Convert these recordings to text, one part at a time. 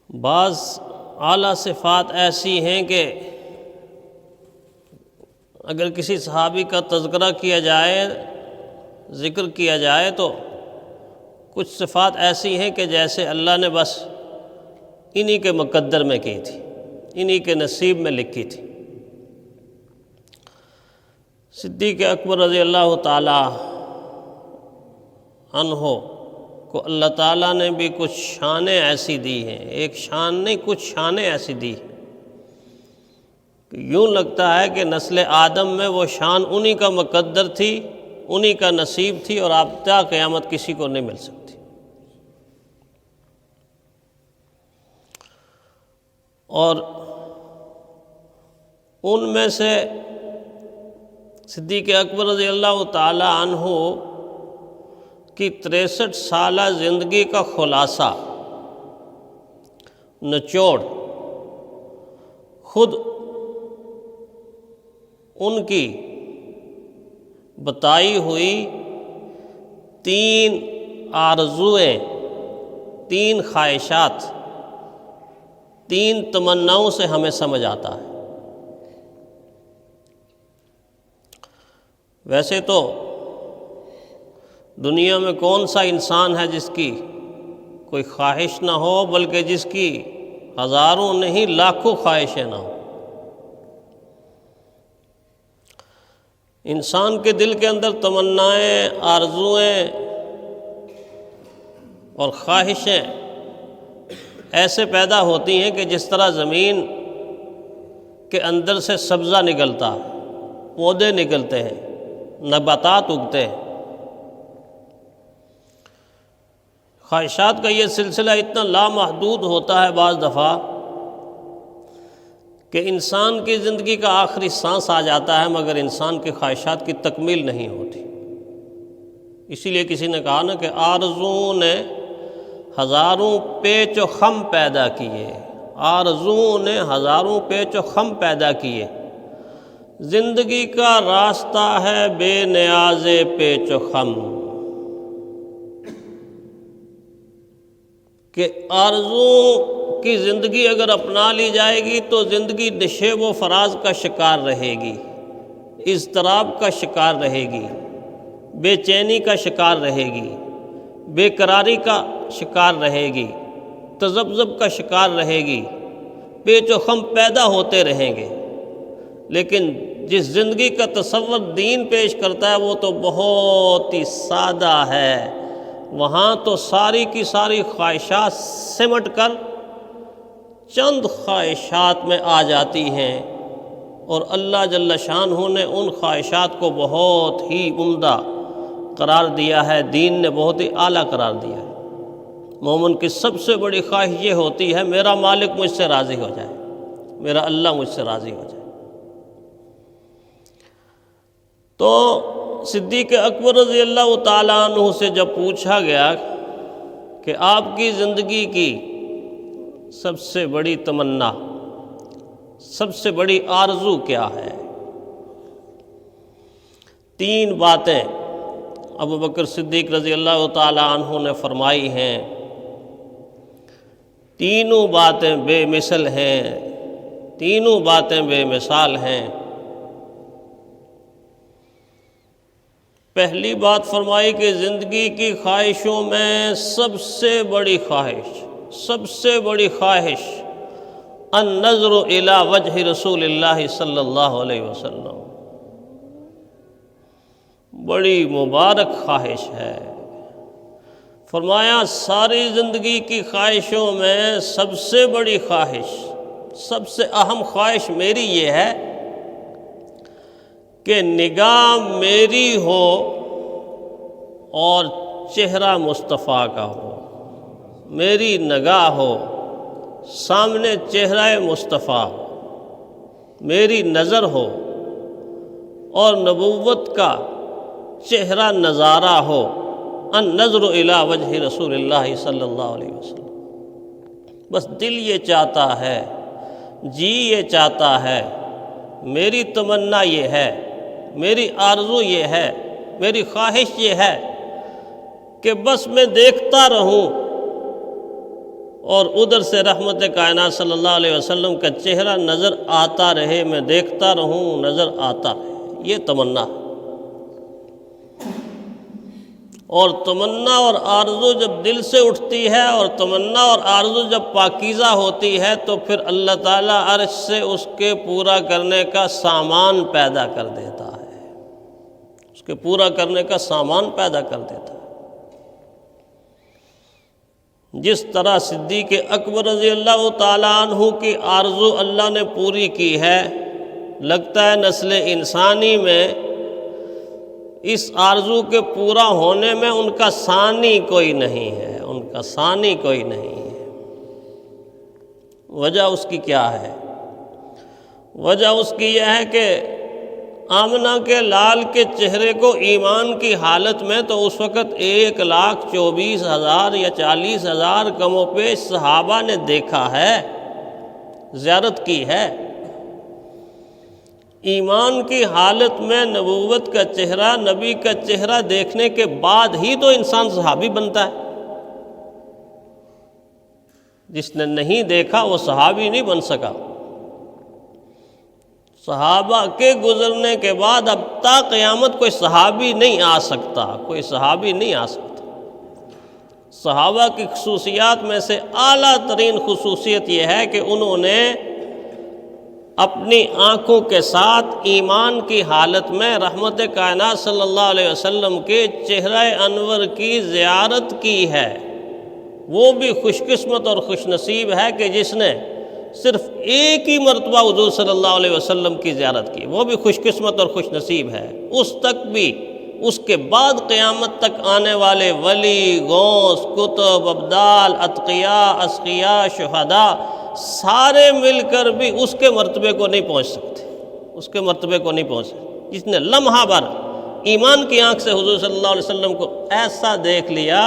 بعض اعلیٰ صفات ایسی ہیں کہ اگر کسی صحابی کا تذکرہ کیا جائے، ذکر کیا جائے، تو کچھ صفات ایسی ہیں کہ جیسے اللہ نے بس انہی کے مقدر میں کی تھی، انہی کے نصیب میں لکھی تھی۔ صدیق اکبر رضی اللہ تعالی عنہ کو اللہ تعالیٰ نے بھی کچھ شانیں ایسی دی ہیں، ایک شان نہیں کچھ شانیں ایسی دی کہ یوں لگتا ہے کہ نسل آدم میں وہ شان انہی کا مقدر تھی، انہی کا نصیب تھی، اور اب تا قیامت کسی کو نہیں مل سکتی۔ اور ان میں سے صدیق اکبر رضی اللہ تعالی عنہ کی 63 سالہ زندگی کا خلاصہ، نچوڑ، خود ان کی بتائی ہوئی 3 آرزوئیں، 3 خواہشات، 3 تمناؤں سے ہمیں سمجھ آتا ہے۔ ویسے تو دنیا میں کون سا انسان ہے جس کی کوئی خواہش نہ ہو، بلکہ جس کی ہزاروں نہیں لاکھوں خواہشیں نہ ہوں۔ انسان کے دل کے اندر تمنائیں، آرزوئیں اور خواہشیں ایسے پیدا ہوتی ہیں کہ جس طرح زمین کے اندر سے سبزہ نکلتا، پودے نکلتے ہیں، نباتات اگتے ہیں۔ خواہشات کا یہ سلسلہ اتنا لامحدود ہوتا ہے بعض دفعہ کہ انسان کی زندگی کا آخری سانس آ جاتا ہے، مگر انسان کی خواہشات کی تکمیل نہیں ہوتی۔ اسی لیے کسی نے کہا نا کہ آرزوؤں نے ہزاروں پیچ و خم پیدا کیے، آرزوؤں نے ہزاروں پیچ و خم پیدا کیے، زندگی کا راستہ ہے بے نیاز پیچ و خم۔ کہ آرزو کی زندگی اگر اپنا لی جائے گی تو زندگی نشیب و فراز کا شکار رہے گی، اضطراب کا شکار رہے گی، بے چینی کا شکار رہے گی، بے قراری کا شکار رہے گی، تذبذب کا شکار رہے گی، پیچ و خم پیدا ہوتے رہیں گے۔ لیکن جس زندگی کا تصور دین پیش کرتا ہے وہ تو بہت ہی سادہ ہے، وہاں تو ساری کی ساری خواہشات سمٹ کر چند خواہشات میں آ جاتی ہیں، اور اللہ جل شانہ نے ان خواہشات کو بہت ہی عمدہ قرار دیا ہے، دین نے بہت ہی اعلیٰ قرار دیا ہے۔ مومن کی سب سے بڑی خواہش یہ ہوتی ہے میرا مالک مجھ سے راضی ہو جائے، میرا اللہ مجھ سے راضی ہو جائے۔ تو صدیق اکبر رضی اللہ تعالیٰ عنہ سے جب پوچھا گیا کہ آپ کی زندگی کی سب سے بڑی تمنا، سب سے بڑی آرزو کیا ہے، 3 باتیں ابو بکر صدیق رضی اللہ تعالیٰ عنہ نے فرمائی ہیں، تینوں باتیں بے مثل ہیں، تینوں باتیں بے مثال ہیں۔ پہلی بات فرمائی کہ زندگی کی خواہشوں میں سب سے بڑی خواہش، سب سے بڑی خواہش النظر الی وجہ رسول اللہ صلی اللہ علیہ وسلم، بڑی مبارک خواہش ہے۔ فرمایا ساری زندگی کی خواہشوں میں سب سے بڑی خواہش، سب سے اہم خواہش میری یہ ہے کہ نگاہ میری ہو اور چہرہ مصطفیٰ کا ہو، میری نگاہ ہو، سامنے چہرہ مصطفیٰ ہو، میری نظر ہو اور نبوت کا چہرہ نظارہ ہو، النظر الی وجہ رسول اللہ صلی اللہ علیہ وسلم۔ بس دل یہ چاہتا ہے، جی یہ چاہتا ہے، میری تمنا یہ ہے، میری آرزو یہ ہے، میری خواہش یہ ہے کہ بس میں دیکھتا رہوں اور ادھر سے رحمت کائنات صلی اللہ علیہ وسلم کا چہرہ نظر آتا رہے، میں دیکھتا رہوں، نظر آتا رہے، یہ تمنا ہے۔ اور تمنا اور آرزو جب دل سے اٹھتی ہے اور تمنا اور آرزو جب پاکیزہ ہوتی ہے تو پھر اللہ تعالیٰ عرش سے اس کے پورا کرنے کا سامان پیدا کر دیتا ہے، اس کے پورا کرنے کا سامان پیدا کر دیتا ہے۔ جس طرح صدیق اکبر رضی اللہ تعالیٰ عنہ کی آرزو اللہ نے پوری کی ہے، لگتا ہے نسل انسانی میں اس آرزو کے پورا ہونے میں ان کا ثانی کوئی نہیں ہے، ان کا ثانی کوئی نہیں ہے۔ وجہ اس کی کیا ہے؟ وجہ اس کی یہ ہے کہ آمنہ کے لال کے چہرے کو ایمان کی حالت میں تو اس وقت 1,24,000 یا 40,000 کم و بیش صحابہ نے دیکھا ہے، زیارت کی ہے۔ ایمان کی حالت میں نبوت کا چہرہ، نبی کا چہرہ دیکھنے کے بعد ہی تو انسان صحابی بنتا ہے۔ جس نے نہیں دیکھا وہ صحابی نہیں بن سکا۔ صحابہ کے گزرنے کے بعد اب تا قیامت کوئی صحابی نہیں آ سکتا، کوئی صحابی نہیں آ سکتا۔ صحابہ کی خصوصیات میں سے اعلیٰ ترین خصوصیت یہ ہے کہ انہوں نے اپنی آنکھوں کے ساتھ ایمان کی حالت میں رحمت کائنات صلی اللہ علیہ وسلم کے چہرہ انور کی زیارت کی ہے۔ وہ بھی خوش قسمت اور خوش نصیب ہے کہ جس نے صرف ایک ہی مرتبہ حضور صلی اللہ علیہ وسلم کی زیارت کی، وہ بھی خوش قسمت اور خوش نصیب ہے۔ اس تک بھی، اس کے بعد قیامت تک آنے والے ولی، غوث، کتب، ابدال، اتقیاء، اسقیاء، شہداء سارے مل کر بھی اس کے مرتبے کو نہیں پہنچ سکتے، اس کے مرتبے کو نہیں پہنچ سکتے۔ جس نے لمحہ بھر ایمان کی آنکھ سے حضور صلی اللہ علیہ وسلم کو ایسا دیکھ لیا،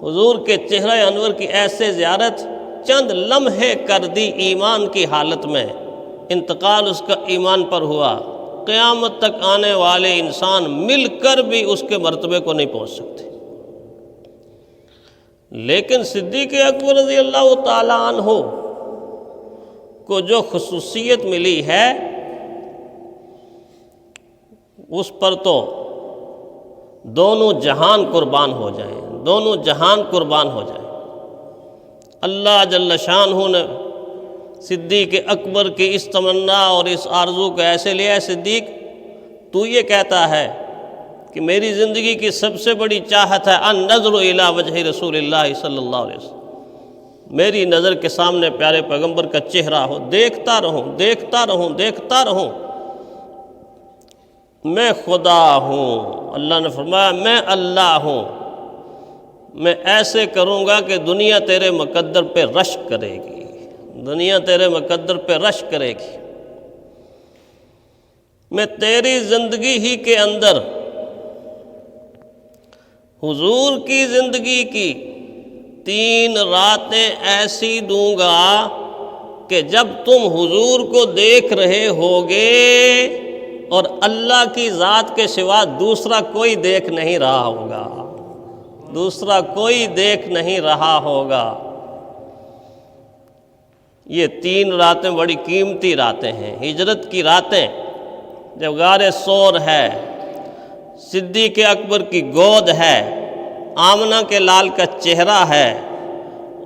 حضور کے چہرہ انور کی ایسے زیارت چند لمحے کر دی ایمان کی حالت میں، انتقال اس کا ایمان پر ہوا، قیامت تک آنے والے انسان مل کر بھی اس کے مرتبے کو نہیں پہنچ سکتے۔ لیکن صدیق اکبر رضی اللہ تعالیٰ عنہ کو جو خصوصیت ملی ہے اس پر تو دونوں جہان قربان ہو جائیں، دونوں جہان قربان ہو جائیں۔ اللہ جل شانہ نے صدیق اکبر کی اس تمنا اور اس آرزو کو ایسے لیا ہے، صدیق تو یہ کہتا ہے کہ میری زندگی کی سب سے بڑی چاہت ہے ان نظر الی وجہ رسول اللہ صلی اللہ علیہ وسلم، میری نظر کے سامنے پیارے پیغمبر کا چہرہ ہو، دیکھتا رہوں، دیکھتا رہوں، دیکھتا رہوں۔ میں خدا ہوں، اللہ نے فرمایا میں اللہ ہوں، میں ایسے کروں گا کہ دنیا تیرے مقدر پہ رشک کرے گی، دنیا تیرے مقدر پہ رشک کرے گی۔ میں تیری زندگی ہی کے اندر حضور کی زندگی کی 3 راتیں ایسی دوں گا کہ جب تم حضور کو دیکھ رہے ہوگے اور اللہ کی ذات کے سوا دوسرا کوئی دیکھ نہیں رہا ہوگا، دوسرا کوئی دیکھ نہیں رہا ہوگا۔ یہ 3 راتیں بڑی قیمتی راتیں ہیں، ہجرت کی راتیں، جب غار ثور ہے، صدیق اکبر کی گود ہے، آمنہ کے لال کا چہرہ ہے،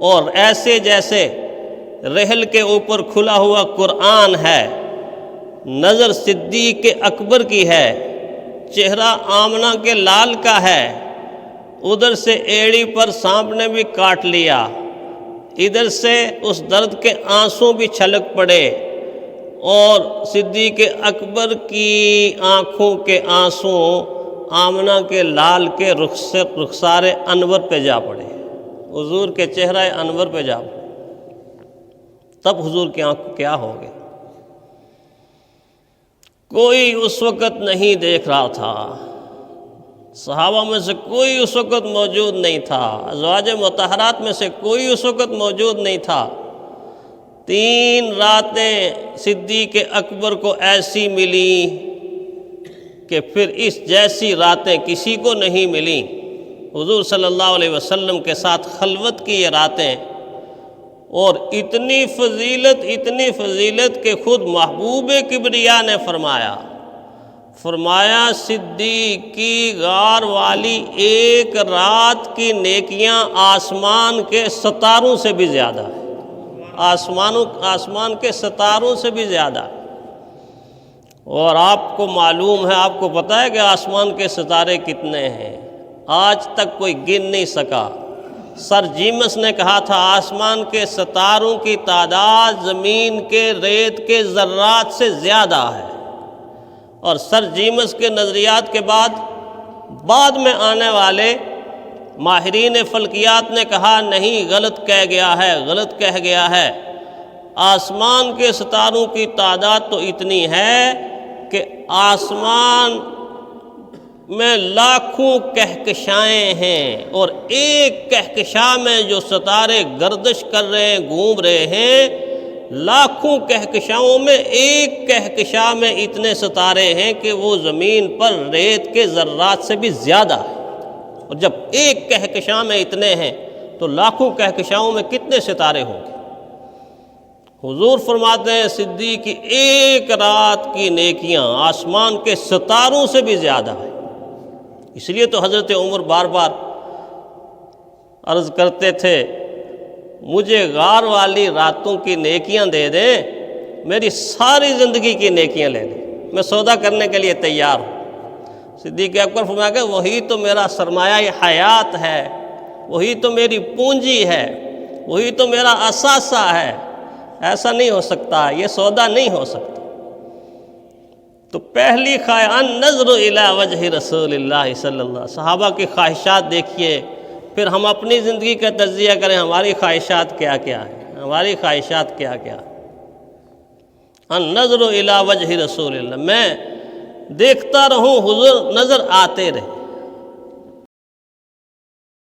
اور ایسے جیسے رحل کے اوپر کھلا ہوا قرآن ہے، نظر صدیق اکبر کی ہے، چہرہ آمنہ کے لال کا ہے، ادھر سے ایڑی پر سانپ نے بھی کاٹ لیا، ادھر سے اس درد کے آنسو بھی چھلک پڑے، اور صدیق اکبر کی آنکھوں کے آنسو آمنہ کے لال کے رخسار انور پہ جا پڑے، حضور کے چہرہ انور پہ جا پڑے، تب حضور کی آنکھ کیا ہو گئے؟ کوئی اس وقت نہیں دیکھ رہا تھا، صحابہ میں سے کوئی اس وقت موجود نہیں تھا، ازواج مطہرات میں سے کوئی اس وقت موجود نہیں تھا۔ 3 راتیں صدیق اکبر کو ایسی ملی کہ پھر اس جیسی راتیں کسی کو نہیں ملیں۔ حضور صلی اللہ علیہ وسلم کے ساتھ خلوت کی یہ راتیں، اور اتنی فضیلت کہ خود محبوب کبریا نے فرمایا صدیق کی غار والی ایک رات کی نیکیاں آسمان کے ستاروں سے بھی زیادہ ہے، آسمان کے ستاروں سے بھی زیادہ ہے۔ اور آپ کو معلوم ہے، آپ کو پتہ ہے کہ آسمان کے ستارے کتنے ہیں؟ آج تک کوئی گن نہیں سکا۔ سر جیمس نے کہا تھا آسمان کے ستاروں کی تعداد زمین کے ریت کے ذرات سے زیادہ ہے، اور سر جیمس کے نظریات کے بعد میں آنے والے ماہرین فلکیات نے کہا نہیں، غلط کہہ گیا ہے۔ آسمان کے ستاروں کی تعداد تو اتنی ہے کہ آسمان میں لاکھوں کہکشائیں ہیں، اور ایک کہکشاں میں جو ستارے گردش کر رہے ہیں، گھوم رہے ہیں، لاکھوں کہکشاؤں میں ایک کہکشاں میں اتنے ستارے ہیں کہ وہ زمین پر ریت کے ذرات سے بھی زیادہ ہے۔ اور جب ایک کہکشاں میں اتنے ہیں تو لاکھوں کہکشاؤں میں کتنے ستارے ہوں گے؟ حضور فرماتے ہیں صدیق کی ایک رات کی نیکیاں آسمان کے ستاروں سے بھی زیادہ ہے۔ اس لیے تو حضرت عمر بار بار عرض کرتے تھے مجھے غار والی راتوں کی نیکیاں دے دیں، میری ساری زندگی کی نیکیاں لے لیں، میں سودا کرنے کے لیے تیار ہوں۔ صدیق اکبر فرمایا کہ وہی تو میرا سرمایہ حیات ہے، وہی تو میری پونجی ہے، وہی تو میرا اثاثہ ہے، ایسا نہیں ہو سکتا، یہ سودا نہیں ہو سکتا۔ تو پہلی نظر الی وجہ رسول اللہ صلی اللہ علیہ وسلم، صحابہ کی خواہشات دیکھیے، پھر ہم اپنی زندگی کا تجزیہ کریں، ہماری خواہشات کیا کیا ہیں، النظر الی وجہ رسول اللہ، میں دیکھتا رہوں حضور نظر آتے رہے۔